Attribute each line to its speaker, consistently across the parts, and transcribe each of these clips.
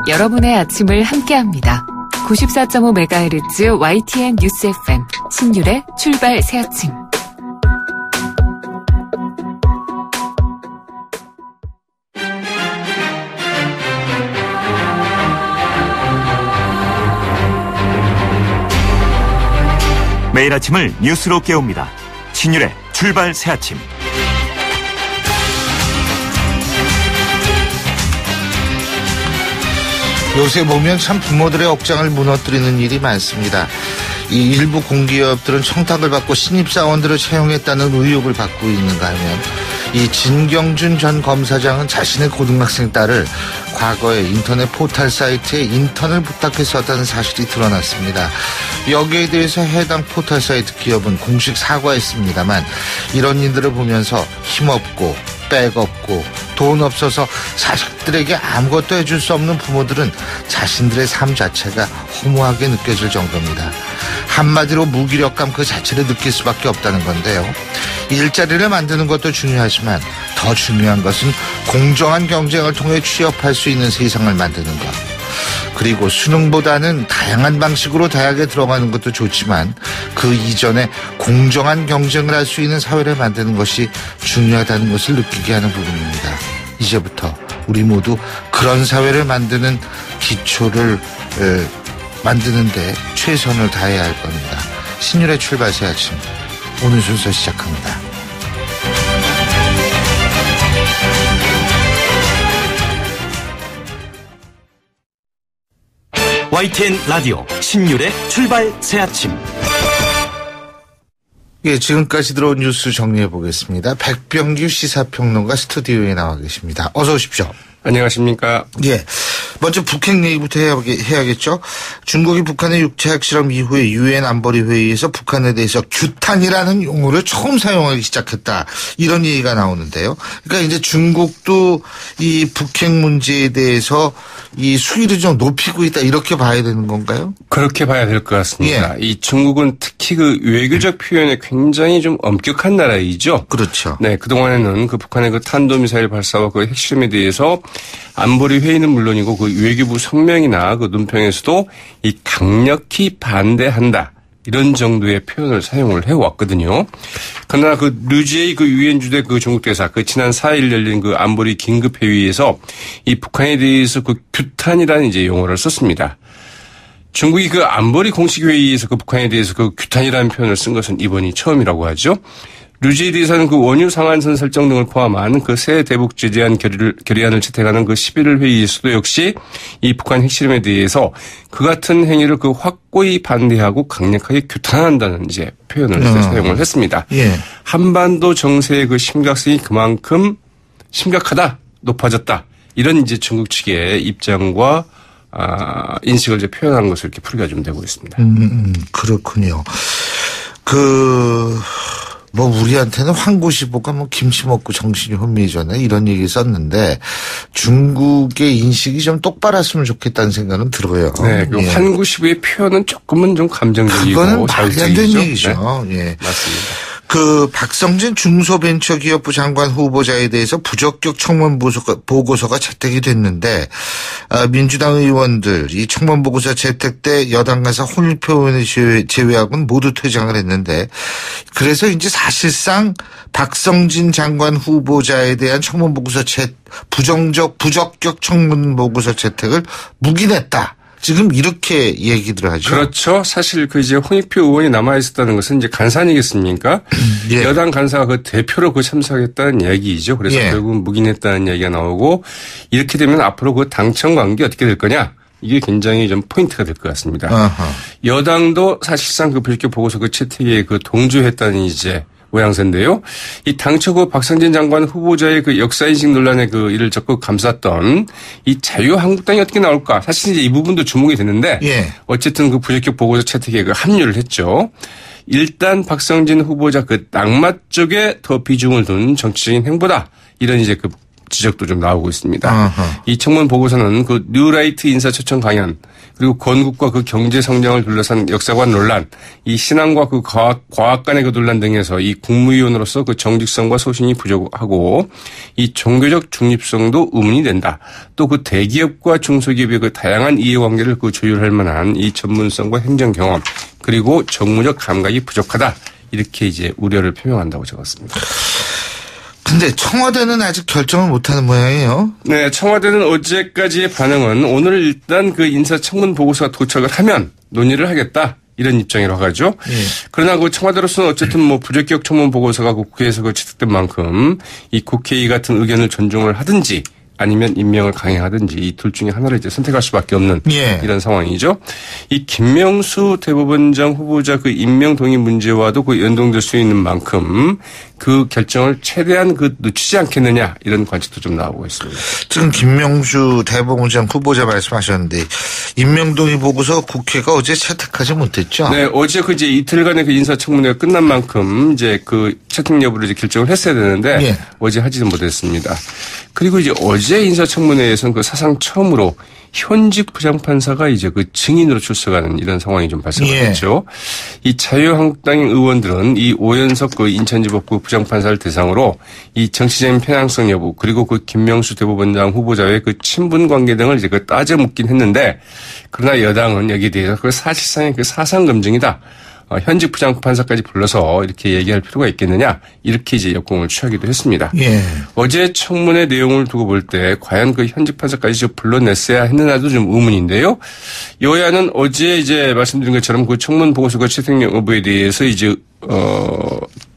Speaker 1: 여러분의 아침을 함께합니다. 94.5MHz YTN 뉴스 FM 신율의 출발 새 아침.
Speaker 2: 매일 아침을 뉴스로 깨웁니다. 신율의 출발 새 아침.
Speaker 3: 요새 보면 참 부모들의 억장을 무너뜨리는 일이 많습니다. 이 일부 공기업들은 청탁을 받고 신입사원들을 채용했다는 의혹을 받고 있는가 하면 이 진경준 전 검사장은 자신의 고등학생 딸을 과거에 인터넷 포털 사이트에 인턴을 부탁해서 했다는 사실이 드러났습니다. 여기에 대해서 해당 포털 사이트 기업은 공식 사과했습니다만 이런 일들을 보면서 힘없고 백 없고 돈 없어서 자식들에게 아무것도 해줄 수 없는 부모들은 자신들의 삶 자체가 허무하게 느껴질 정도입니다. 한마디로 무기력감 그 자체를 느낄 수밖에 없다는 건데요. 일자리를 만드는 것도 중요하지만 더 중요한 것은 공정한 경쟁을 통해 취업할 수 있는 세상을 만드는 것. 그리고 수능보다는 다양한 방식으로 대학에 들어가는 것도 좋지만 그 이전에 공정한 경쟁을 할 수 있는 사회를 만드는 것이 중요하다는 것을 느끼게 하는 부분입니다. 이제부터 우리 모두 그런 사회를 만드는 기초를 만드는데 최선을 다해야 할 겁니다. 신율의 출발 새 아침, 오늘 순서 시작합니다.
Speaker 2: YTN 라디오 신율의 출발 새 아침.
Speaker 3: 예, 지금까지 들어온 뉴스 정리해 보겠습니다. 백병규 시사평론가 스튜디오에 나와 계십니다. 어서 오십시오.
Speaker 4: 안녕하십니까.
Speaker 3: 예. 먼저 북핵 얘기부터 해야겠죠. 중국이 북한의 육체 핵실험 이후에 유엔 안보리 회의에서 북한에 대해서 규탄이라는 용어를 처음 사용하기 시작했다. 이런 얘기가 나오는데요. 그러니까 이제 중국도 이 북핵 문제에 대해서 이 수위를 좀 높이고 있다. 이렇게 봐야 되는 건가요?
Speaker 4: 그렇게 봐야 될 것 같습니다.
Speaker 3: 예.
Speaker 4: 이 중국은 특히 그 외교적 표현에 굉장히 좀 엄격한 나라이죠.
Speaker 3: 그렇죠.
Speaker 4: 네, 그동안에는 그 북한의 그 탄도미사일 발사와 그 핵실험에 대해서 안보리 회의는 물론이고 그 외교부 성명이나 그 논평에서도 이 강력히 반대한다. 이런 정도의 표현을 사용을 해왔거든요. 그러나 그 류지에이 그 유엔 주재 그 중국 대사 그 지난 4일 열린 그 안보리 긴급 회의에서 이 북한에 대해서 그 규탄이라는 이제 용어를 썼습니다. 중국이 그 안보리 공식 회의에서 그 북한에 대해서 그 규탄이라는 표현을 쓴 것은 이번이 처음이라고 하죠. 류지에 대해서는 그 원유 상한선 설정 등을 포함한 그 새 대북 제재안 결의안을 채택하는 그 11일 회의에서도 역시 이 북한 핵실험에 대해서 그 같은 행위를 그 확고히 반대하고 강력하게 규탄한다는 이제 표현을 사용을 했습니다.
Speaker 3: 예.
Speaker 4: 한반도 정세의 그 심각성이 그만큼 심각하다, 높아졌다. 이런 이제 중국 측의 입장과 인식을 이제 표현하는 것을 이렇게 풀이가 좀 되고 있습니다.
Speaker 3: 그렇군요. 우리한테는 황구시보가 김치 먹고 정신이 혼미해졌네 이런 얘기 썼는데 중국의 인식이 좀 똑바랐으면 좋겠다는 생각은 들어요.
Speaker 4: 네, 그
Speaker 3: 예.
Speaker 4: 황구시보의 표현은 조금은 좀 감정적이고
Speaker 3: 그거는 말이 안 되는 얘기죠.
Speaker 4: 네.
Speaker 3: 예.
Speaker 4: 맞습니다.
Speaker 3: 그 박성진 중소벤처기업부 장관 후보자에 대해서 부적격 청문 보고서가 채택이 됐는데 민주당 의원들 이 청문 보고서 채택 때 여당 간사 홍익표 의원을 제외하고는 모두 퇴장을 했는데 그래서 이제 사실상 박성진 장관 후보자에 대한 청문 보고서 부적격 청문 보고서 채택을 묵인했다. 지금 이렇게 얘기들 하죠.
Speaker 4: 그렇죠. 사실 그 이제 홍익표 의원이 남아 있었다는 것은 이제 간사 아니겠습니까?
Speaker 3: 예.
Speaker 4: 여당 간사가 그 대표로 그 참석했다는 얘기죠. 그래서
Speaker 3: 예.
Speaker 4: 결국은 묵인했다는 얘기가 나오고 이렇게 되면 앞으로 그 당청 관계 어떻게 될 거냐? 이게 굉장히 좀 포인트가 될 것 같습니다.
Speaker 3: 어허.
Speaker 4: 여당도 사실상 그 불교 보고서 그 채택에 그 동조했다는 이제 모양새인데요. 이 당초 그 박성진 장관 후보자의 그 역사인식 논란에 그 이를 적극 감쌌던 이 자유한국당이 어떻게 나올까? 사실 이제 이 부분도 주목이 됐는데
Speaker 3: 예.
Speaker 4: 어쨌든 그 부적격 보고서 채택에 그 합류를 했죠. 일단 박성진 후보자 그 낙마 쪽에 더 비중을 둔 정치적인 행보다 이런 이제 그 지적도 좀 나오고 있습니다.
Speaker 3: 아하.
Speaker 4: 이 청문 보고서는 그 뉴라이트 인사 초청 강연 그리고 건국과 그 경제 성장을 둘러싼 역사관 논란, 이 신앙과 그 과학 간의 그 논란 등에서 이 국무위원으로서 그 정직성과 소신이 부족하고 이 종교적 중립성도 의문이 된다. 또 그 대기업과 중소기업의 그 다양한 이해관계를 그 조율할 만한 이 전문성과 행정 경험 그리고 정무적 감각이 부족하다. 이렇게 이제 우려를 표명한다고 적었습니다.
Speaker 3: 근데 청와대는 아직 결정을 못하는 모양이에요.
Speaker 4: 네, 청와대는 어제까지의 반응은 오늘 일단 그 인사청문 보고서가 도착을 하면 논의를 하겠다. 이런 입장이라고 하죠. 그러나 그 청와대로서는 어쨌든 뭐 부적격 청문 보고서가 국회에서 그 채택된 만큼 이 국회의 같은 의견을 존중을 하든지 아니면 임명을 강행하든지 이 둘 중에 하나를 이제 선택할 수밖에 없는 이런 상황이죠. 이 김명수 대법원장 후보자 그 임명 동의 문제와도 그 연동될 수 있는 만큼 그 결정을 최대한 그 늦추지 않겠느냐 이런 관측도 좀 나오고 있습니다.
Speaker 3: 지금 김명수 대법원장 후보자 말씀하셨는데 임명 동의 보고서 국회가 어제 채택하지 못했죠?
Speaker 4: 네, 어제 그 이제 이틀간의 그 인사청문회가 끝난 만큼 이제 그 채택 여부를 이제 결정을 했어야 되는데 어제 하지는 못했습니다. 그리고 이제 어제 인사청문회에서는 그 사상 처음으로 현직 부장판사가 이제 그 증인으로 출석하는 이런 상황이 좀 발생했죠. 이 자유한국당 의원들은 이 오연석 그 인천지법구 부장판사를 대상으로 이 정치적인 편향성 여부 그리고 그 김명수 대법원장 후보자의 그 친분 관계 등을 이제 그 따져 묻긴 했는데 그러나 여당은 여기에 대해서 그 사실상의 그 사상 검증이다. 현직 부장판사까지 불러서 이렇게 얘기할 필요가 있겠느냐 이렇게 이제 역공을 취하기도 했습니다. 어제 청문회 내용을 두고 볼 때 과연 그 현직 판사까지 좀 불러냈어야 했느냐도 좀 의문인데요. 여야는 어제 이제 말씀드린 것처럼 그 청문 보고서가 채택 여부에 대해서 이제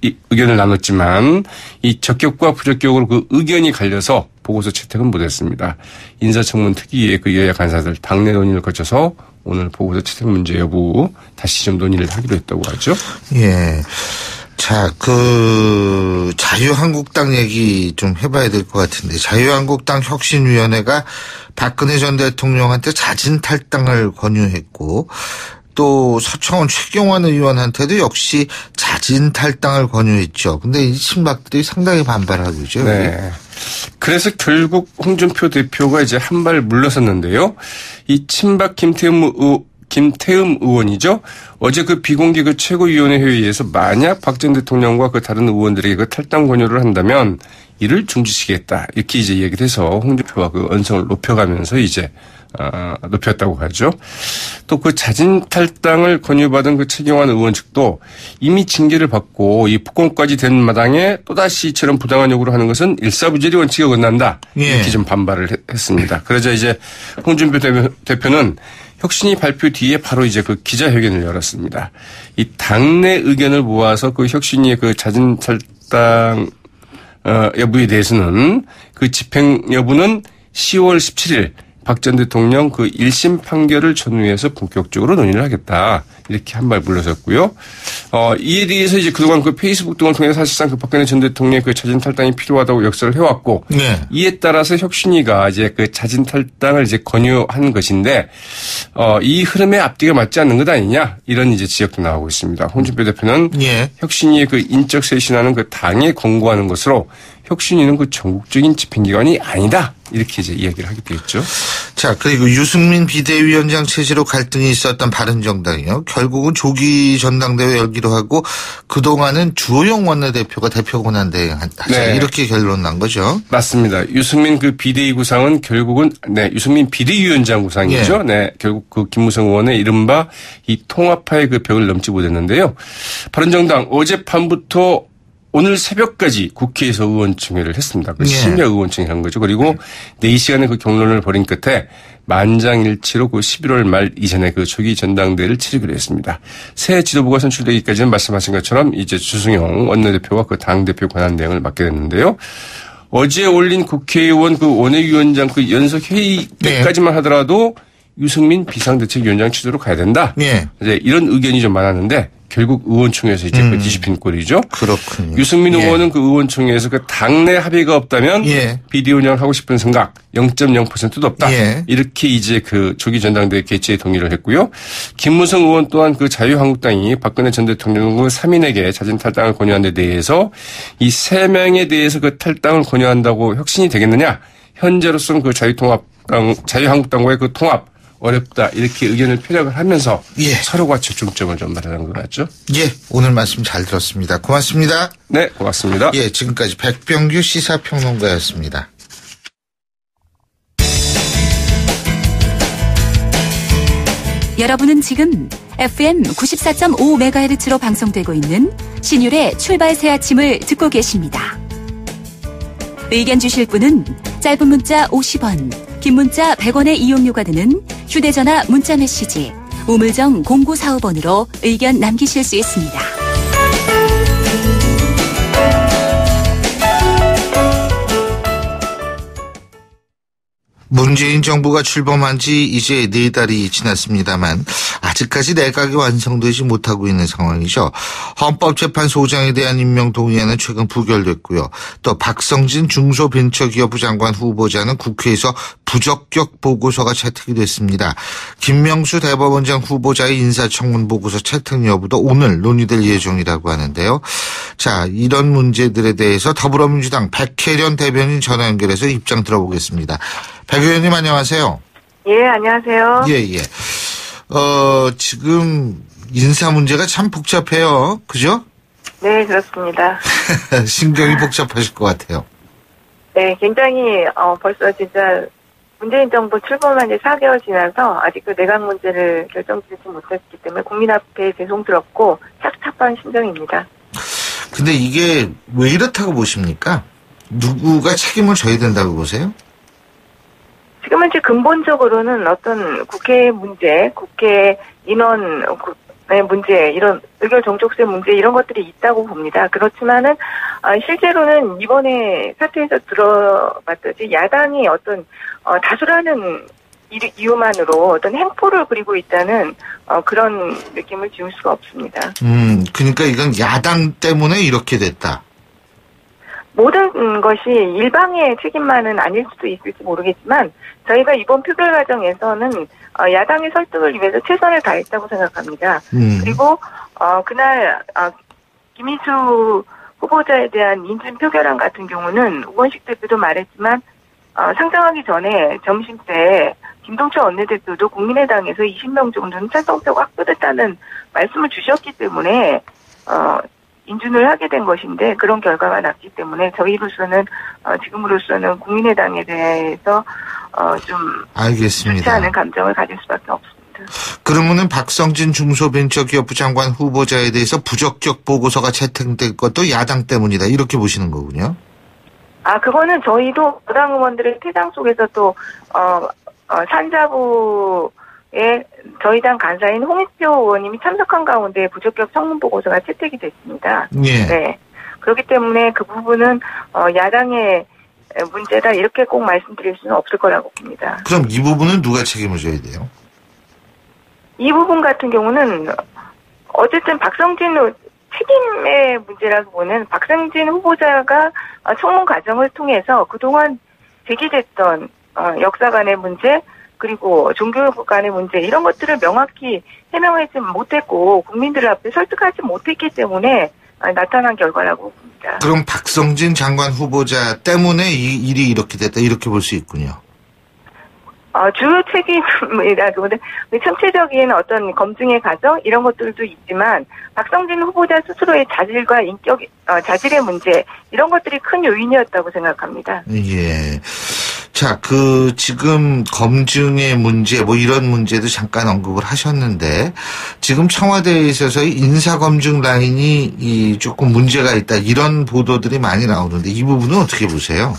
Speaker 4: 이 의견을 나눴지만 이 적격과 부적격으로 그 의견이 갈려서 보고서 채택은 못했습니다. 인사청문 특위의 그 여야 간사들 당내 논의를 거쳐서 오늘 보고서 채택 문제 여부 다시 좀 논의를 하기로 했다고 하죠.
Speaker 3: 예. 자, 그 자유한국당 얘기 좀 해봐야 될 것 같은데 자유한국당 혁신위원회가 박근혜 전 대통령한테 자진 탈당을 권유했고 또 서청원 최경환 의원한테도 역시 자진 탈당을 권유했죠. 근데 이 친박들이 상당히 반발하고 있죠.
Speaker 4: 네. 그래서 결국 홍준표 대표가 이제 한 발 물러섰는데요. 이 친박 김태흠 의원이죠. 어제 그 비공개 그 최고위원회 회의에서 만약 박 전 대통령과 그 다른 의원들에게 그 탈당 권유를 한다면 이를 중지시키겠다. 이렇게 이제 얘기를 해서 홍준표와 그 언성을 높여가면서 이제 높였다고 하죠. 또 그 자진 탈당을 권유받은 그 최경환 의원 측도 이미 징계를 받고 이 폭언까지 된 마당에 또다시 이처럼 부당한 요구를 하는 것은 일사부재리 원칙에 어긋난다. 이렇게 좀 반발을 했습니다. 그러자 이제 홍준표 대표는 혁신이 발표 뒤에 바로 이제 그 기자회견을 열었습니다. 이 당내 의견을 모아서 그 혁신이의 그 자진 탈당 여부에 대해서는 그 집행 여부는 10월 17일 박 전 대통령 그 1심 판결을 전후해서 본격적으로 논의를 하겠다. 이렇게 한 발 물러섰고요. 이에 대해서 이제 그동안 그 페이스북 등을 통해서 사실상 그 박근혜 전 대통령의 그 자진 탈당이 필요하다고 역설을 해왔고 이에 따라서 혁신위가 이제 그 자진 탈당을 이제 권유한 것인데 이 흐름에 앞뒤가 맞지 않는 것 아니냐 이런 이제 지적도 나오고 있습니다. 홍준표 대표는 혁신위의 그 인적 쇄신하는 그 당에 권고하는 것으로 혁신위는 그 전국적인 집행기관이 아니다. 이렇게 이제 이야기를 하게 되었죠.
Speaker 3: 자, 그리고 유승민 비대위원장 체제로 갈등이 있었던 바른정당이요. 결국은 조기 전당대회 열기로 하고 그동안은 주호영 원내대표가 대표 권한대행하자 이렇게 결론 난 거죠.
Speaker 4: 맞습니다. 유승민 그 비대위 구상은 결국은 유승민 비대위원장 구상이죠. 결국 그 김무성 의원의 이른바 이 통합파의 그 벽을 넘지 못했는데요. 바른정당 어젯밤부터 오늘 새벽까지 국회에서 의원총회를 했습니다. 그 심야 의원총회 한 거죠. 그리고 4시간의 그 경론을 벌인 끝에 만장일치로 그 11월 말 이전에 그 조기 전당대회를 치르기로 했습니다. 새 지도부가 선출되기까지는 말씀하신 것처럼 이제 주승용 원내대표와 그 당대표 권한대행을 맡게 됐는데요. 어제 올린 국회의원 그 원외위원장 그 연석회의 때까지만 하더라도 유승민 비상대책위원장 취조로 가야 된다. 이제 이런 의견이 좀 많았는데 결국 의원총회에서 이제 그 뒤집힌 꼴이죠.
Speaker 3: 그렇군요.
Speaker 4: 유승민 의원은 그 의원총회에서 그 당내 합의가 없다면 비리 운영을 하고 싶은 생각 0.0%도 없다. 이렇게 이제 그 조기 전당대회 개최에 동의를 했고요. 김무성 의원 또한 그 자유한국당이 박근혜 전 대통령 3인에게 자진 탈당을 권유한 데 대해서 이 3명에 대해서 그 탈당을 권유한다고 혁신이 되겠느냐. 현재로서는 그 자유한국당과의 그 통합 어렵다 이렇게 의견을 표력을 하면서 서로가 접종점을 좀 마련한 것 같죠.
Speaker 3: 오늘 말씀 잘 들었습니다. 고맙습니다.
Speaker 4: 네, 고맙습니다.
Speaker 3: 지금까지 백병규 시사평론가였습니다.
Speaker 1: 여러분은 지금 FM 94.5MHz로 방송되고 있는 신율의 출발 새 아침을 듣고 계십니다. 의견 주실 분은 짧은 문자 50원, 긴 문자 100원의 이용료가 드는 휴대전화 문자메시지 우물정 0945번으로 의견 남기실 수 있습니다.
Speaker 3: 문재인 정부가 출범한 지 이제 4달이 지났습니다만 아직까지 내각이 완성되지 못하고 있는 상황이죠. 헌법재판소장에 대한 임명 동의안은 최근 부결됐고요. 또 박성진 중소벤처기업부 장관 후보자는 국회에서 부적격 보고서가 채택이 됐습니다. 김명수 대법원장 후보자의 인사청문 보고서 채택 여부도 오늘 논의될 예정이라고 하는데요. 자, 이런 문제들에 대해서 더불어민주당 백혜련 대변인 전화 연결해서 입장 들어보겠습니다. 백 의원님 안녕하세요.
Speaker 5: 안녕하세요.
Speaker 3: 지금 인사 문제가 참 복잡해요. 그죠?
Speaker 5: 네, 그렇습니다.
Speaker 3: 신경이 복잡하실 것 같아요.
Speaker 5: 네, 굉장히 벌써 진짜 문재인 정부 출범한 지 4개월 지나서 아직 그 내각 문제를 결정짓지 못했기 때문에 국민 앞에 죄송스럽고 착잡한 심정입니다.
Speaker 3: 근데 이게 왜 이렇다고 보십니까? 누구가 책임을 져야 된다고 보세요?
Speaker 5: 지금은 이제 근본적으로는 어떤 국회 문제, 국회 인원의 문제, 이런 의결 종족세 문제 이런 것들이 있다고 봅니다. 그렇지만은 실제로는 이번에 사태에서 들어봤듯이 야당이 어떤 다수라는 이유만으로 어떤 행포를 부리고 있다는 그런 느낌을 지울 수가 없습니다.
Speaker 3: 그러니까 이건 야당 때문에 이렇게 됐다.
Speaker 5: 모든 것이 일방의 책임만은 아닐 수도 있을지 모르겠지만 저희가 이번 표결 과정에서는 야당의 설득을 위해서 최선을 다했다고 생각합니다. 그리고 그날 김희수 후보자에 대한 인준 표결안 같은 경우는 우원식 대표도 말했지만 상정하기 전에 점심 때 김동철 원내대표도 국민의당에서 20명 정도는 찬성표가 확보됐다는 말씀을 주셨기 때문에 인준을 하게 된 것인데 그런 결과가 났기 때문에 저희로서는 지금으로서는 국민의당에 대해서 좀
Speaker 3: 알겠습니다.
Speaker 5: 좋지 않은 감정을 가질 수밖에 없습니다.
Speaker 3: 그러면은 박성진 중소벤처기업부 장관 후보자에 대해서 부적격 보고서가 채택된 것도 야당 때문이다 이렇게 보시는 거군요.
Speaker 5: 그거는 저희도 여당 의원들의 퇴장 속에서 또 산자부에 저희 당 간사인 홍익표 의원님이 참석한 가운데 부적격 청문 보고서가 채택이 됐습니다. 네. 그렇기 때문에 그 부분은 야당의 문제다 이렇게 꼭 말씀드릴 수는 없을 거라고 봅니다.
Speaker 3: 그럼 이 부분은 누가 책임을 져야 돼요?
Speaker 5: 이 부분 같은 경우는 어쨌든 박성진 책임의 문제라고 보는 박성진 후보자가 청문 과정을 통해서 그동안 제기됐던 역사관의 문제 그리고 종교 간의 문제 이런 것들을 명확히 해명하지 못했고 국민들 앞에 설득하지 못했기 때문에 나타난 결과라고 봅니다.
Speaker 3: 그럼 박성진 장관 후보자 때문에 이 일이 이렇게 됐다 이렇게 볼 수 있군요.
Speaker 5: 주요 책임이라기보다 전체적인 어떤 검증의 과정 이런 것들도 있지만 박성진 후보자 스스로의 자질과 인격 자질의 문제 이런 것들이 큰 요인이었다고 생각합니다.
Speaker 3: 예. 자, 지금 검증의 문제, 이런 문제도 잠깐 언급을 하셨는데, 지금 청와대에 있어서의 인사검증 라인이 조금 문제가 있다, 이런 보도들이 많이 나오는데, 이 부분은 어떻게 보세요?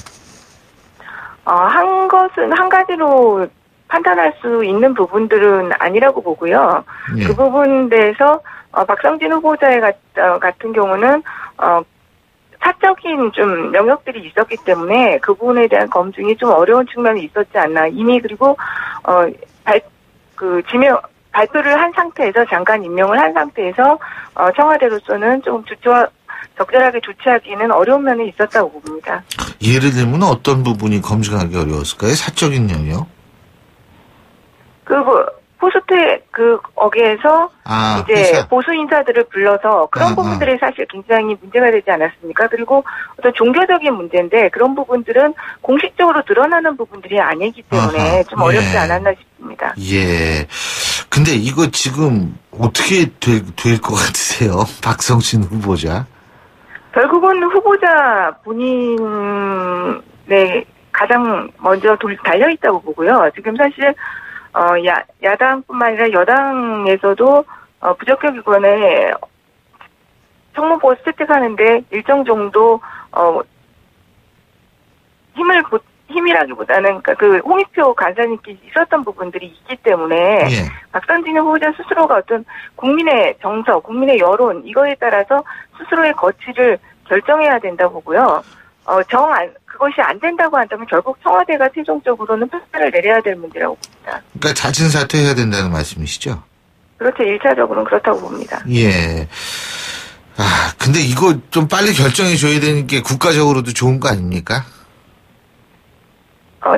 Speaker 5: 한 가지로 판단할 수 있는 부분들은 아니라고 보고요. 예. 그 부분에서, 박성진 후보자 같은 경우는, 사적인 좀 영역들이 있었기 때문에 그 부분에 대한 검증이 좀 어려운 측면이 있었지 않나. 이미 그리고, 발표를 한 상태에서 장관 임명을 한 상태에서 청와대로서는 좀 적절하게 조치하기는 어려운 면이 있었다고 봅니다.
Speaker 3: 예를 들면 어떤 부분이 검증하기 어려웠을까요? 사적인 영역?
Speaker 5: 포스트의 어귀에서 이제
Speaker 3: 회사.
Speaker 5: 보수 인사들을 불러서 그런 부분들이 사실 굉장히 문제가 되지 않았습니까? 그리고 어떤 종교적인 문제인데 그런 부분들은 공식적으로 드러나는 부분들이 아니기 때문에 좀 어렵지 않았나 싶습니다.
Speaker 3: 예. 근데 이거 지금 어떻게 될 것 같으세요? 박성진 후보자.
Speaker 5: 결국은 후보자 본인의 가장 먼저 달려있다고 보고요. 지금 사실 야당뿐만 아니라 여당에서도 부적격 의견에 청문보고 채택하는데 일정 정도 힘이라기보다는 그러니까 홍익표 간사님께 있었던 부분들이 있기 때문에 박성진 후보자 스스로가 어떤 국민의 정서, 국민의 여론 이거에 따라서 스스로의 거취를 결정해야 된다 보고요. 그것이 안 된다고 한다면 결국 청와대가 최종적으로는 판단을 내려야 될 문제라고 봅니다.
Speaker 3: 그러니까 자진 사퇴해야 된다는 말씀이시죠?
Speaker 5: 그렇죠. 1차적으로는 그렇다고 봅니다.
Speaker 3: 예. 근데 이거 좀 빨리 결정해 줘야 되는 게 국가적으로도 좋은 거 아닙니까?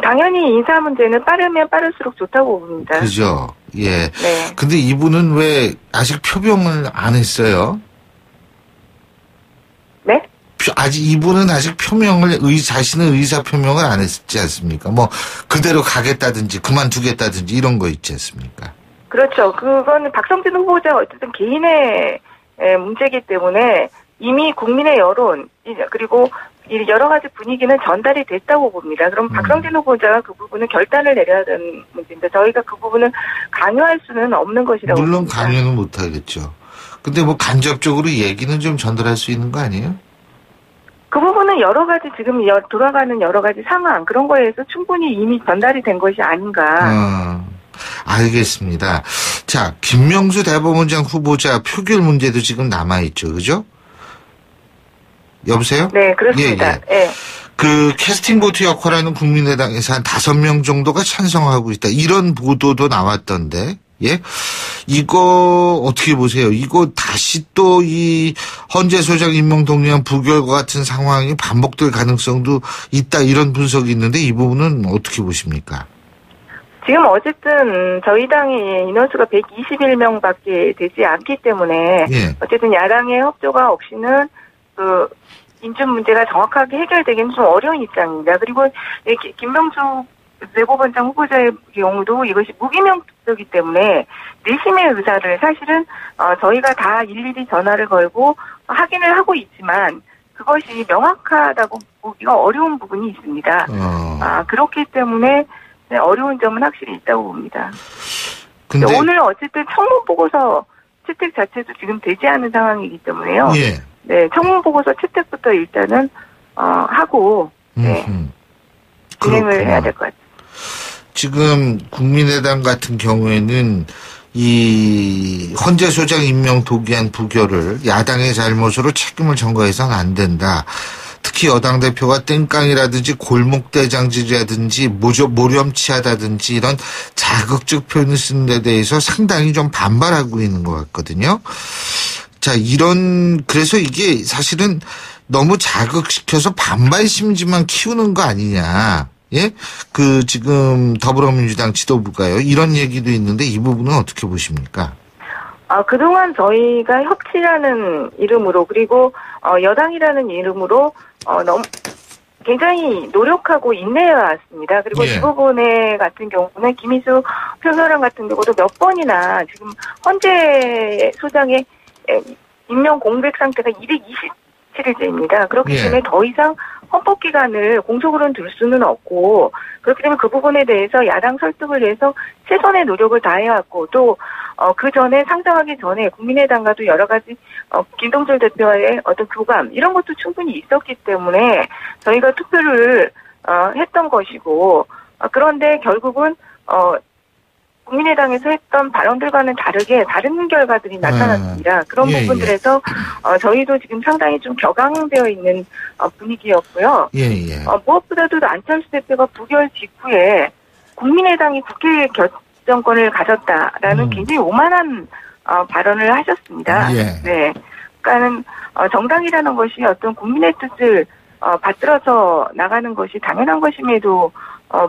Speaker 5: 당연히 인사 문제는 빠르면 빠를수록 좋다고 봅니다.
Speaker 3: 그죠. 예.
Speaker 5: 네.
Speaker 3: 근데 이분은 왜 아직 표명을 안 했어요?
Speaker 5: 네?
Speaker 3: 이분은 아직 자신의 의사 표명을 안 했지 않습니까? 뭐, 그대로 가겠다든지, 그만두겠다든지, 이런 거 있지 않습니까?
Speaker 5: 그렇죠. 그건 박성진 후보자 어쨌든 개인의 문제이기 때문에 이미 국민의 여론, 그리고 여러 가지 분위기는 전달이 됐다고 봅니다. 그럼 박성진 후보자가 그 부분은 결단을 내려야 되는 문제인데, 저희가 그 부분을 강요할 수는 없는 것이라고
Speaker 3: 물론
Speaker 5: 봅니다.
Speaker 3: 강요는 못 하겠죠. 근데 뭐 간접적으로 얘기는 좀 전달할 수 있는 거 아니에요?
Speaker 5: 그 부분은 여러 가지 지금 돌아가는 여러 가지 상황 그런 거에 서 충분히 이미 전달이 된 것이 아닌가.
Speaker 3: 알겠습니다. 자, 김명수 대법원장 후보자 표결 문제도 지금 남아있죠. 그죠? 여보세요?
Speaker 5: 네, 그렇습니다. 예.
Speaker 3: 그 캐스팅 보트 역할하는 국민의당에서 한 5명 정도가 찬성하고 있다. 이런 보도도 나왔던데. 예? 이거 어떻게 보세요? 이거 다시 또 이 헌재 소장 임명 동의안 부결과 같은 상황이 반복될 가능성도 있다. 이런 분석이 있는데 이 부분은 어떻게 보십니까?
Speaker 5: 지금 어쨌든 저희 당의 인원수가 121명밖에 되지 않기 때문에 어쨌든 야당의 협조가 없이는 인준 문제가 정확하게 해결되기는 좀 어려운 입장입니다. 그리고 김명수 대법원장 후보자의 경우도 이것이 무기명 투표이기 때문에 내심의 의사를 사실은 저희가 다 일일이 전화를 걸고 확인을 하고 있지만 그것이 명확하다고 보기가 어려운 부분이 있습니다. 그렇기 때문에 어려운 점은 확실히 있다고 봅니다. 근데 오늘 어쨌든 청문보고서 채택 자체도 지금 되지 않은 상황이기 때문에요. 네, 청문보고서 채택부터 일단은 하고 진행을 해야 될 것 같아요.
Speaker 3: 지금 국민의당 같은 경우에는 이 헌재 소장 임명 동의안 부결을 야당의 잘못으로 책임을 전가해서는 안 된다. 특히 여당 대표가 땡깡이라든지 골목대장질이라든지 모렴치하다든지 이런 자극적 표현을 쓰는 데 대해서 상당히 좀 반발하고 있는 것 같거든요. 자, 그래서 이게 사실은 너무 자극시켜서 반발 심지만 키우는 거 아니냐. 예? 지금 더불어민주당 지도부가요. 이런 얘기도 있는데 이 부분은 어떻게 보십니까?
Speaker 5: 그동안 저희가 협치라는 이름으로 그리고 여당이라는 이름으로 굉장히 노력하고 인내해 왔습니다. 그리고 이 부분에 같은 경우는 김희수 표결안 같은 경우도 몇 번이나 지금 헌재 소장의 임명 공백 상태가 227일째입니다. 그렇기 때문에 더 이상 헌법기관을 공석으로는 둘 수는 없고 그렇기 때문에 그 부분에 대해서 야당 설득을 위해서 최선의 노력을 다해왔고 또 그 전에 상정하기 전에 국민의당과도 여러 가지 김동철 대표와의 어떤 교감 이런 것도 충분히 있었기 때문에 저희가 투표를 했던 것이고 그런데 결국은 국민의당에서 했던 발언들과는 다르게 다른 결과들이 나타났습니다. 그런 부분들에서 저희도 지금 상당히 좀 격앙되어 있는 분위기였고요. 무엇보다도 안철수 대표가 부결 직후에 국민의당이 국회에 정권을 가졌다라는 굉장히 오만한 발언을 하셨습니다.
Speaker 3: 예.
Speaker 5: 네. 그러니까는 정당이라는 것이 어떤 국민의 뜻을 받들어서 나가는 것이 당연한 것임에도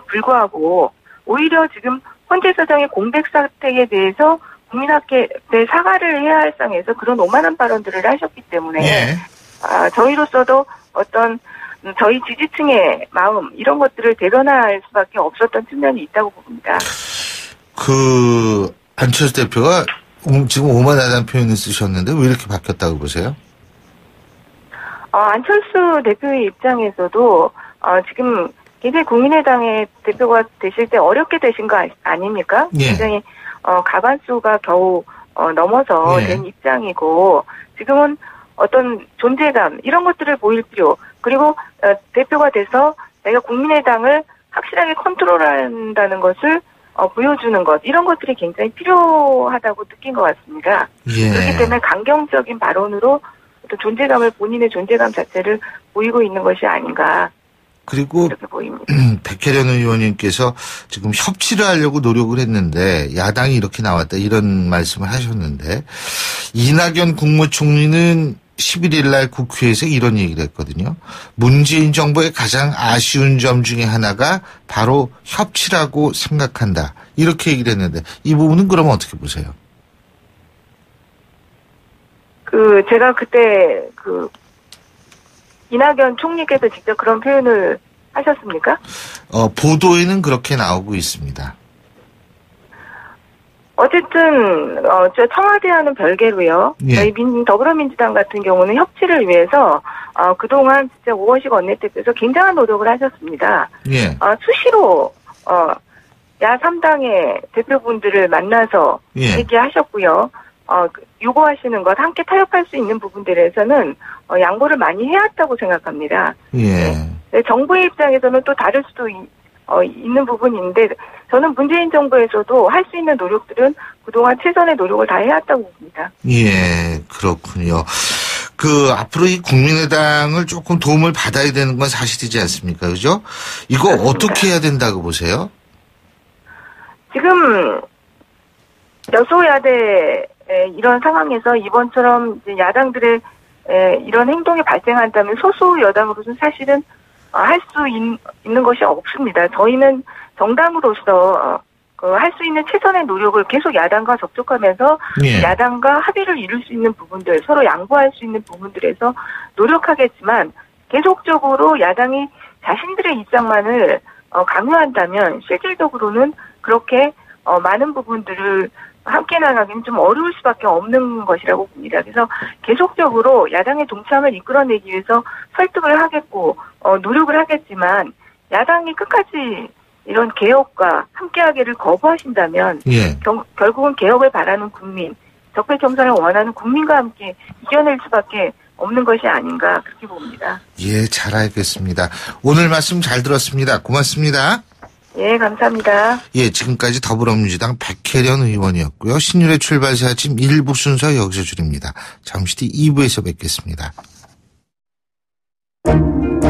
Speaker 5: 불구하고 오히려 지금 헌재사장의 공백 사태에 대해서 국민학교에 사과를 해야 할 상에서 그런 오만한 발언들을 하셨기 때문에
Speaker 3: 예.
Speaker 5: 저희로서도 어떤 저희 지지층의 마음 이런 것들을 대변할 수밖에 없었던 측면이 있다고 봅니다.
Speaker 3: 안철수 대표가 지금 오만하다는 표현을 쓰셨는데 왜 이렇게 바뀌었다고 보세요?
Speaker 5: 안철수 대표의 입장에서도 지금 굉장히 국민의당의 대표가 되실 때 어렵게 되신 거 아닙니까?
Speaker 3: 예.
Speaker 5: 굉장히 가반수가 겨우 넘어서
Speaker 3: 예.
Speaker 5: 된 입장이고 지금은 어떤 존재감 이런 것들을 보일 필요 그리고 대표가 돼서 내가 국민의당을 확실하게 컨트롤한다는 것을 보여주는 것 이런 것들이 굉장히 필요하다고 느낀 것 같습니다.
Speaker 3: 예.
Speaker 5: 그렇기 때문에 강경적인 발언으로 어떤 존재감을 본인의 존재감 자체를 보이고 있는 것이 아닌가
Speaker 3: 그리고
Speaker 5: 이렇게 보입니다.
Speaker 3: 백혜련 의원님께서 지금 협치를 하려고 노력을 했는데 야당이 이렇게 나왔다 이런 말씀을 하셨는데 이낙연 국무총리는 11일 날 국회에서 이런 얘기를 했거든요. 문재인 정부의 가장 아쉬운 점 중에 하나가 바로 협치라고 생각한다. 이렇게 얘기를 했는데 이 부분은 그러면 어떻게 보세요?
Speaker 5: 제가 그때 이낙연 총리께서 직접 그런 표현을 하셨습니까?
Speaker 3: 보도에는 그렇게 나오고 있습니다.
Speaker 5: 어쨌든 저 청와대와는 별개로요.
Speaker 3: 예.
Speaker 5: 저희 더불어민주당 같은 경우는 협치를 위해서 그동안 진짜 오원식 원내대표에서 굉장한 노력을 하셨습니다.
Speaker 3: 예.
Speaker 5: 수시로 야3당의 대표분들을 만나서
Speaker 3: 예.
Speaker 5: 얘기하셨고요. 요구하시는 것 함께 타협할 수 있는 부분들에서는 양보를 많이 해왔다고 생각합니다.
Speaker 3: 예.
Speaker 5: 네, 정부의 입장에서는 또 다를 수도 있는 부분인데 저는 문재인 정부에서도 할 수 있는 노력들은 그동안 최선의 노력을 다 해왔다고 봅니다.
Speaker 3: 예, 그렇군요. 앞으로 이 국민의당을 조금 도움을 받아야 되는 건 사실이지 않습니까? 그죠? 이거
Speaker 5: 그렇습니다.
Speaker 3: 어떻게 해야 된다고 보세요?
Speaker 5: 지금 여소야대 이런 상황에서 이번처럼 이제 야당들의 이런 행동이 발생한다면 소수 여당으로서는 사실은 할 수 있는 것이 없습니다. 저희는 정당으로서 할 수 있는 최선의 노력을 계속 야당과 접촉하면서
Speaker 3: 예.
Speaker 5: 야당과 합의를 이룰 수 있는 부분들, 서로 양보할 수 있는 부분들에서 노력하겠지만 계속적으로 야당이 자신들의 입장만을 강요한다면 실질적으로는 그렇게 많은 부분들을 함께 나가기는 좀 어려울 수밖에 없는 것이라고 봅니다. 그래서 계속적으로 야당의 동참을 이끌어내기 위해서 설득을 하겠고 노력을 하겠지만 야당이 끝까지 이런 개혁과 함께하기를 거부하신다면
Speaker 3: 예.
Speaker 5: 결국은 개혁을 바라는 국민, 적폐청산을 원하는 국민과 함께 이겨낼 수밖에 없는 것이 아닌가 그렇게 봅니다.
Speaker 3: 예, 잘 알겠습니다. 오늘 말씀 잘 들었습니다. 고맙습니다.
Speaker 5: 예, 감사합니다.
Speaker 3: 예, 지금까지 더불어민주당 백혜련 의원이었고요. 신율의 출발새 아침 1부 순서 여기서 줄입니다. 잠시 뒤 2부에서 뵙겠습니다.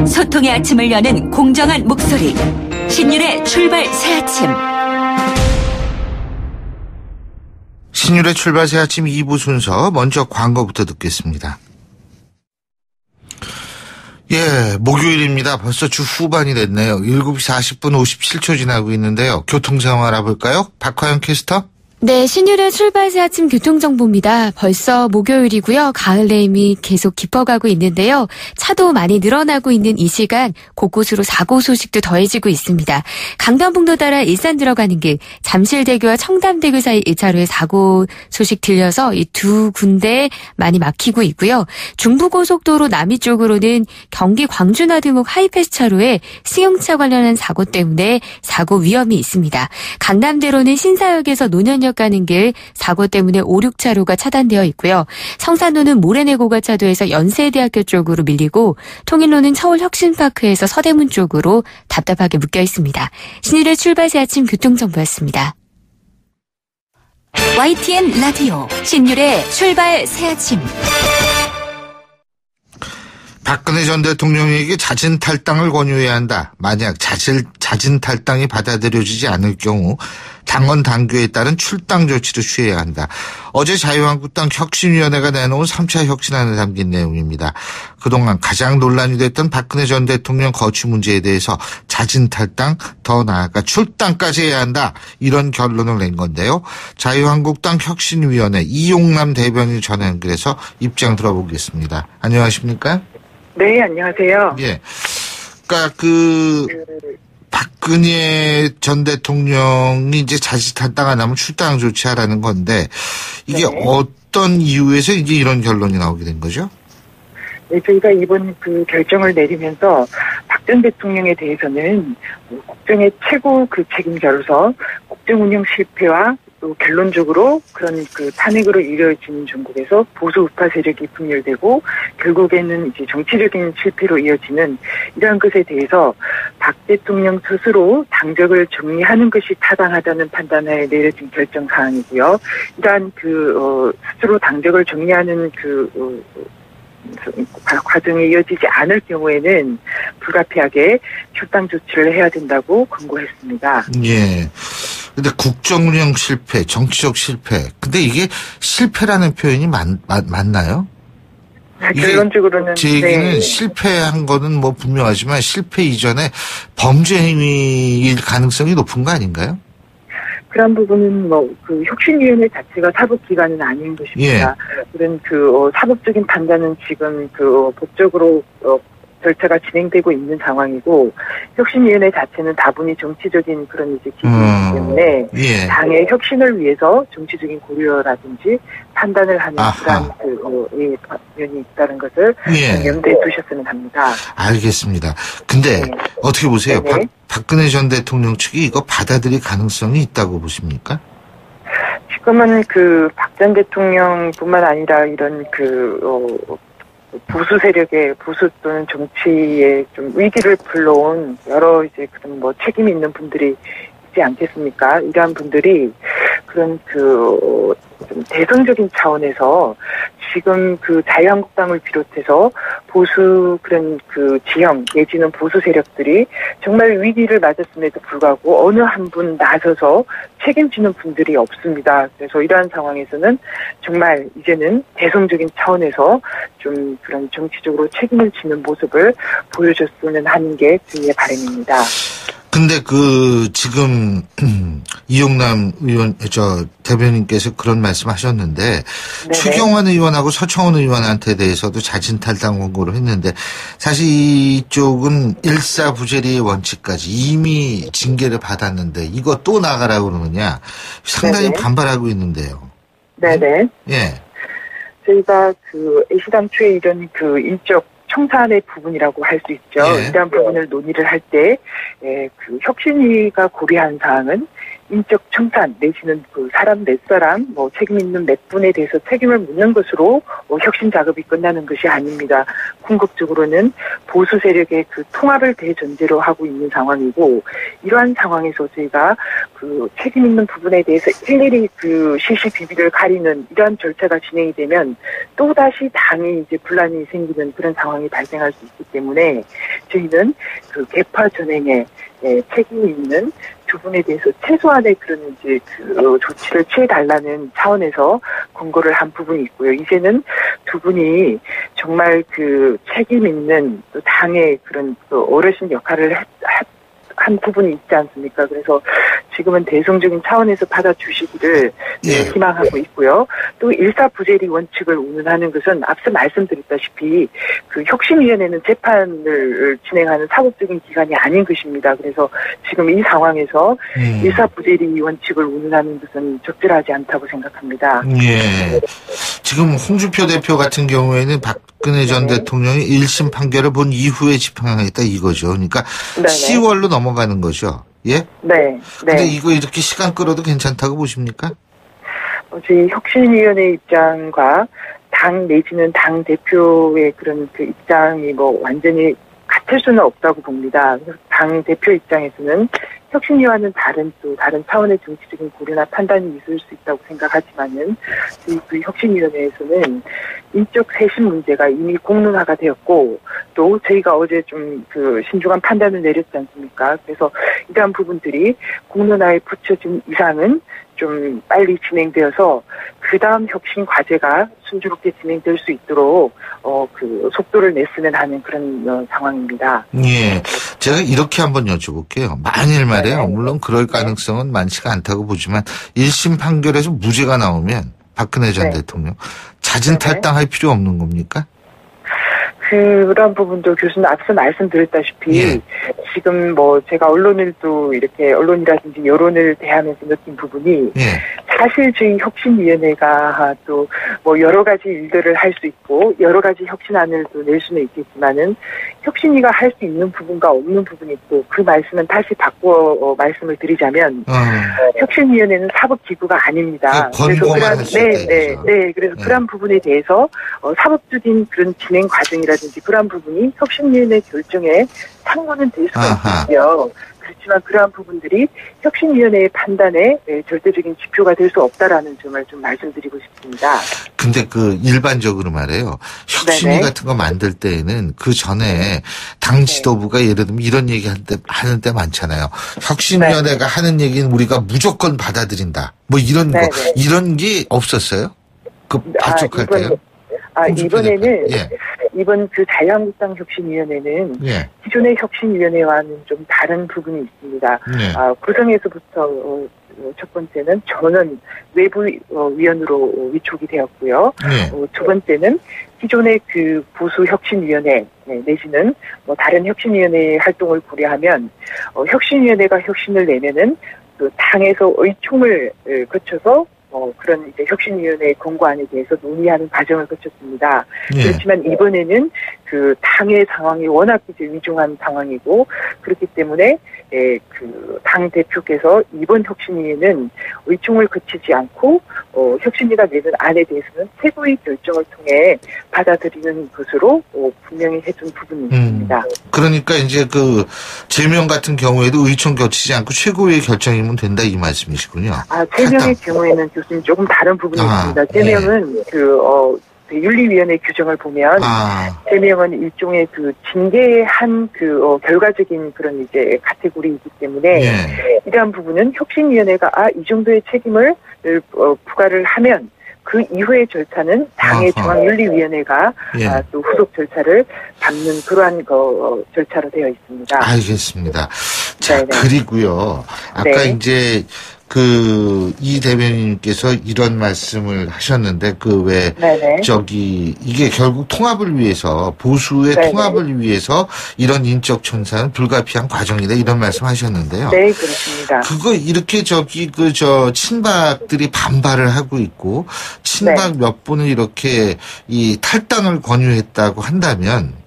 Speaker 1: 소통의 아침을 여는 공정한 목소리. 신율의 출발 새 아침.
Speaker 3: 신율의 출발새 아침 2부 순서 먼저 광고부터 듣겠습니다. 예, 목요일입니다. 벌써 주 후반이 됐네요. 7시 40분 57초 지나고 있는데요. 교통 상황 알아볼까요? 박화영 캐스터?
Speaker 6: 네, 신율의 출발새 아침 교통정보입니다. 벌써 목요일이고요. 가을 내음이 계속 깊어가고 있는데요. 차도 많이 늘어나고 있는 이 시간 곳곳으로 사고 소식도 더해지고 있습니다. 강변북로 따라 일산 들어가는 길, 잠실대교와 청담대교 사이 1차로에 사고 소식 들려서 이 두 군데 많이 막히고 있고요. 중부고속도로 남이 쪽으로는 경기 광주 나들목 하이패스 차로에 승용차 관련한 사고 때문에 사고 위험이 있습니다. 강남대로는 신사역에서 논현역 가는 길 사고 때문에 5, 6차로가 차단되어 있고요. 성산로는 모래내고가차도에서 연세대학교 쪽으로 밀리고 통일로는 서울혁신파크에서 서대문 쪽으로 답답하게 묶여 있습니다. 신일의 출발새 아침 교통정보였습니다.
Speaker 1: YTN 라디오 신율의 출발 새 아침.
Speaker 3: 박근혜 전 대통령에게 자진 탈당을 권유해야 한다. 만약 자진 탈당이 받아들여지지 않을 경우 당원 당규에 따른 출당 조치를 취해야 한다. 어제 자유한국당 혁신위원회가 내놓은 3차 혁신안에 담긴 내용입니다. 그동안 가장 논란이 됐던 박근혜 전 대통령 거취 문제에 대해서 자진 탈당, 더 나아가 출당까지 해야 한다. 이런 결론을 낸 건데요. 자유한국당 혁신위원회 이용남 대변인 전화 연결해서 입장 들어보겠습니다. 안녕하십니까?
Speaker 5: 네, 안녕하세요.
Speaker 3: 예. 그러니까 박근혜 전 대통령이 이제 자칫 탈당 안 하면 출당 조치하라는 건데 이게 네. 어떤 이유에서 이제 이런 결론이 나오게 된 거죠?
Speaker 5: 네, 저희가 이번 그 결정을 내리면서 박 전 대통령에 대해서는 국정의 최고 그 책임자로서 국정 운영 실패와 또 결론적으로 그런 그 탄핵으로 이루어진 중국에서 보수 우파 세력이 분열되고 결국에는 이제 정치적인 실패로 이어지는 이러한 것에 대해서 박 대통령 스스로 당적을 정리하는 것이 타당하다는 판단하에 내려진 결정 사항이고요. 이러한 스스로 당적을 정리하는 과정에 이어지지 않을 경우에는 불가피하게 출당 조치를 해야 된다고 권고했습니다.
Speaker 3: 예. 근데 국정 운영 실패, 정치적 실패. 근데 이게 실패라는 표현이 맞나요?
Speaker 5: 결론적으로는
Speaker 3: 제 얘기는
Speaker 5: 네.
Speaker 3: 실패한 거는 뭐 분명하지만 실패 이전에 범죄 행위일 가능성이 높은 거 아닌가요?
Speaker 5: 그런 부분은 그 혁신위원회 자체가 사법기관은 아닌 것입니다. 예. 그런 사법적인 판단은 지금 법적으로 절차가 진행되고 있는 상황이고 혁신위원회 자체는 다분히 정치적인 그런 이제 기준이기 때문에 예. 당의 혁신을 위해서 정치적인 고려라든지 판단을 하는 그런 면이 있다는 것을 예. 염두에 두셨으면 합니다.
Speaker 3: 알겠습니다. 근데 네. 어떻게 보세요? 박근혜 전 대통령 측이 이거 받아들일 가능성이 있다고 보십니까?
Speaker 5: 지금은 박 전 대통령뿐만 아니라 이런 보수 세력의 보수 또는 정치에 좀 위기를 불러온 여러 이제 그런 책임 있는 분들이 있지 않겠습니까? 이러한 분들이 그런 좀 대선적인 차원에서 지금 자유한국당을 비롯해서 보수 그런 지형 내지는 보수 세력들이 정말 위기를 맞았음에도 불구하고 어느 한 분 나서서 책임지는 분들이 없습니다. 그래서 이러한 상황에서는 정말 이제는 대선적인 차원에서 좀 그런 정치적으로 책임을 지는 모습을 보여줬으면 하는 게 저희의 바람입니다.
Speaker 3: 근데 지금 이용남 대변인께서 그런 말씀하셨는데 네네. 추경환 의원하고 서청원 의원한테 대해서도 자진 탈당 권고를 했는데 사실 이쪽은 일사부재리의 원칙까지 이미 징계를 받았는데 이거 또 나가라고 그러느냐 상당히 네네. 반발하고 있는데요.
Speaker 5: 네네.
Speaker 3: 예.
Speaker 5: 저희가 애시당초에 이런 인적 청산의 부분이라고 할 수 있죠. 예. 이러한 부분을 논의를 할 때, 혁신위가 고려한 사항은 인적 청산 내지는 사람 몇 사람, 책임 있는 몇 분에 대해서 책임을 묻는 것으로 혁신 작업이 끝나는 것이 아닙니다. 궁극적으로는 보수 세력의 통합을 대전제로 하고 있는 상황이고, 이러한 상황에서 저희가 책임 있는 부분에 대해서 일일이 시시비비를 가리는 이러한 절차가 진행이 되면 또다시 당이 이제 분란이 생기는 그런 상황이 발생할 수 있기 때문에 저희는 개파 전행에 책임이 있는 두 분에 대해서 최소한의 그런 이제 조치를 취해달라는 차원에서 권고를 한 부분이 있고요. 이제는 두 분이 정말 책임 있는 또 당의 그런 어르신 역할을 한 부분이 있지 않습니까? 그래서 지금은 대성적인 차원에서 받아주시기를 희망하고 있고요. 또 일사부재리 원칙을 운운하는 것은 앞서 말씀드렸다시피 혁신위원회는 재판을 진행하는 사법적인 기관이 아닌 것입니다. 그래서 지금 이 상황에서 일사부재리 원칙을 운운하는 것은 적절하지 않다고 생각합니다.
Speaker 3: 예. 지금 홍준표 대표 같은 경우에는 박근혜 전 대통령이 1심 판결을 본 이후에 집행하겠다 이거죠. 그러니까 10월로 넘어가는 거죠. 예?
Speaker 5: 네.
Speaker 3: 근데 이거 이렇게 시간 끌어도 괜찮다고 보십니까?
Speaker 5: 저희 혁신위원회 입장과 당 내지는 당 대표의 그런 입장이 완전히 같을 수는 없다고 봅니다. 당 대표 입장에서는 혁신위와는 다른 차원의 정치적인 고려나 판단이 있을 수 있다고 생각하지만은 그 혁신위원회에서는 인적 쇄신 문제가 이미 공론화가 되었고 또 저희가 어제 좀 그 신중한 판단을 내렸지 않습니까? 그래서 이러한 부분들이 공론화에 붙여진 이상은 좀 빨리 진행되어서 그 다음 혁신 과제가 순조롭게 진행될 수 있도록 그 속도를 냈으면 하는 그런 상황입니다.
Speaker 3: 예, 제가 이렇게 한번 여쭤볼게요. 만일 말이에요. 물론 그럴 가능성은 많지가 않다고 보지만 1심 판결에서 무죄가 나오면 박근혜 전 대통령 자진 탈당할 필요 없는 겁니까?
Speaker 5: 그런 부분도 교수님 앞서 말씀드렸다시피 지금 뭐 제가 언론이라든지 여론을 대하면서 느낀 부분이 사실 저희 혁신위원회가 또 뭐 여러 가지 일들을 할 수 있고 여러 가지 혁신안을 또 낼 수는 있겠지만은 혁신위가 할 수 있는 부분과 없는 부분이 있고 그 말씀은 다시 바꿔 말씀을 드리자면 혁신위원회는 사법기구가 아닙니다.
Speaker 3: 그래서
Speaker 5: 그래서 그런 부분에 대해서 사법적인 그런 진행 과정이라든지 그런 부분이 혁신위원회 결정에 상관은 될 수가 있고요. 그렇지만 그러한 부분들이 혁신위원회의 판단에 절대적인 지표가 될 수 없다라는 점을 좀 말씀드리고 싶습니다.
Speaker 3: 근데 그 일반적으로 말해요. 혁신위 같은 거 만들 때에는 그 전에 당 지도부가 예를 들면 이런 얘기 하는 때 많잖아요. 혁신위원회가 하는 얘기는 우리가 무조건 받아들인다. 뭐 이런 거, 이런 게 없었어요? 그 발족할 때요?
Speaker 5: 이번에는 이번 그 자유한국당 혁신위원회는 기존의 혁신위원회와는 좀 다른 부분이 있습니다. 구성에서부터 첫 번째는 전원 외부 위원으로 위촉이 되었고요. 두 번째는 기존의 그 보수 혁신위원회 내지는 뭐 다른 혁신위원회의 활동을 고려하면 혁신위원회가 혁신을 내면은 그 당에서 의총을 거쳐서 그런 이제 혁신위원회의 권고안에 대해서 논의하는 과정을 거쳤습니다. 그렇지만 이번에는 그 당의 상황이 워낙 이제 위중한 상황이고 그렇기 때문에 그 당 대표께서 이번 혁신위에는 의총을 거치지 않고 혁신위가 내는 안에 대해서는 최고의 결정을 통해 받아들이는 것으로 분명히 해준 부분이 있습니다.
Speaker 3: 그러니까 이제 그 제명 같은 경우에도 의총 거치지 않고 최고의 결정이면 된다 이 말씀이시군요.
Speaker 5: 제명의 경우에는 교수님 조금 다른 부분이 있습니다. 제명은 윤리위원회 규정을 보면 제명은 일종의 그 징계한 그 결과적인 그런 이제 카테고리이기 때문에 이러한 부분은 혁신위원회가 이 정도의 책임을 부과를 하면 그 이후의 절차는 당의 중앙윤리위원회가 또 후속 절차를 밟는 그러한 절차로 되어 있습니다.
Speaker 3: 알겠습니다. 자, 그리고요. 아까 이제 이 대변인께서 이런 말씀을 하셨는데, 이게 결국 통합을 위해서, 보수의 통합을 위해서 이런 인적 천사는 불가피한 과정이다, 이런 말씀 하셨는데요.
Speaker 5: 네, 그렇습니다.
Speaker 3: 그거 이렇게 친박들이 반발을 하고 있고, 친박 몇 분을 이렇게 탈당을 권유했다고 한다면,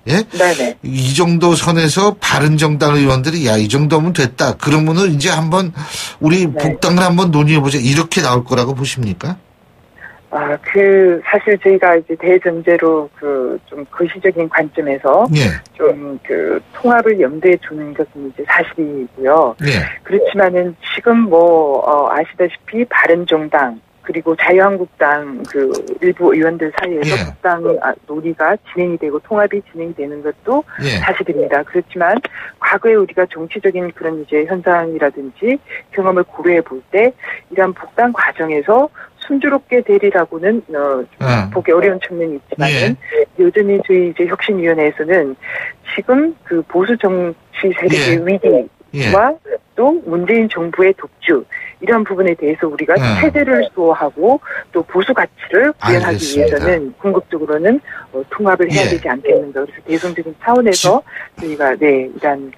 Speaker 3: 이 정도 선에서 바른정당 의원들이 이 정도면 됐다. 그러면은 이제 한번 우리 복당을 한번 논의해보자. 이렇게 나올 거라고 보십니까?
Speaker 5: 사실 저희가 이제 대전제로 좀 거시적인 관점에서 좀 통합을 염두에 두는 것은 이제 사실이고요. 그렇지만은 지금 아시다시피 바른정당 그리고 자유한국당 일부 의원들 사이에서 복당 논의가 진행이 되고 통합이 진행이 되는 것도 사실입니다. 그렇지만 과거에 우리가 정치적인 그런 이제 현상이라든지 경험을 고려해 볼 때 이러한 복당 과정에서 순조롭게 되리라고는 보기 어려운 측면이 있지만은 여전히 저희 이제 혁신위원회에서는 지금 그 보수 정치 세력의 위기와 또 문재인 정부의 독주 이런 부분에 대해서 우리가 체제를 수호하고 또 보수 가치를 구현하기 위해서는 궁극적으로는 통합을 해야 되지 않겠는가. 그래서 대선적인 차원에서 저희가 이러한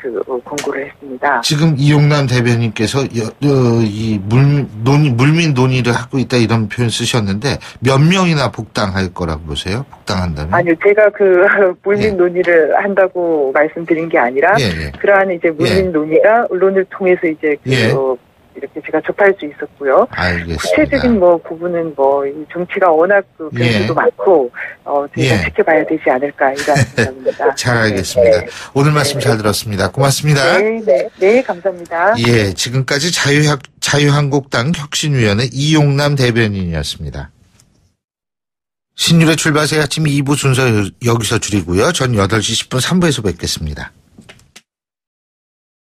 Speaker 5: 권고를 했습니다.
Speaker 3: 지금 이용남 대변인께서 이 물밑 논의를 하고 있다 이런 표현 쓰셨는데 몇 명이나 복당할 거라고 보세요? 복당한다면?
Speaker 5: 아니요, 제가 물밑 논의를 한다고 말씀드린 게 아니라 그러한 이제 물밑 논의가 언론을 통해서 이제 이렇게 제가 접할 수 있었고요.
Speaker 3: 알겠습니다.
Speaker 5: 구체적인 부분은 이 정치가 워낙 변수도 많고 저희가 지켜봐야 되지 않을까 이런 생각입니다.
Speaker 3: 잘 알겠습니다.
Speaker 5: 네.
Speaker 3: 오늘 말씀 잘 들었습니다. 고맙습니다.
Speaker 5: 네, 감사합니다.
Speaker 3: 예, 지금까지 자유한국당 혁신위원회 이용남 대변인이었습니다. 신율의 출발새 아침 2부 순서 여기서 줄이고요. 전 8시 10분 3부에서 뵙겠습니다.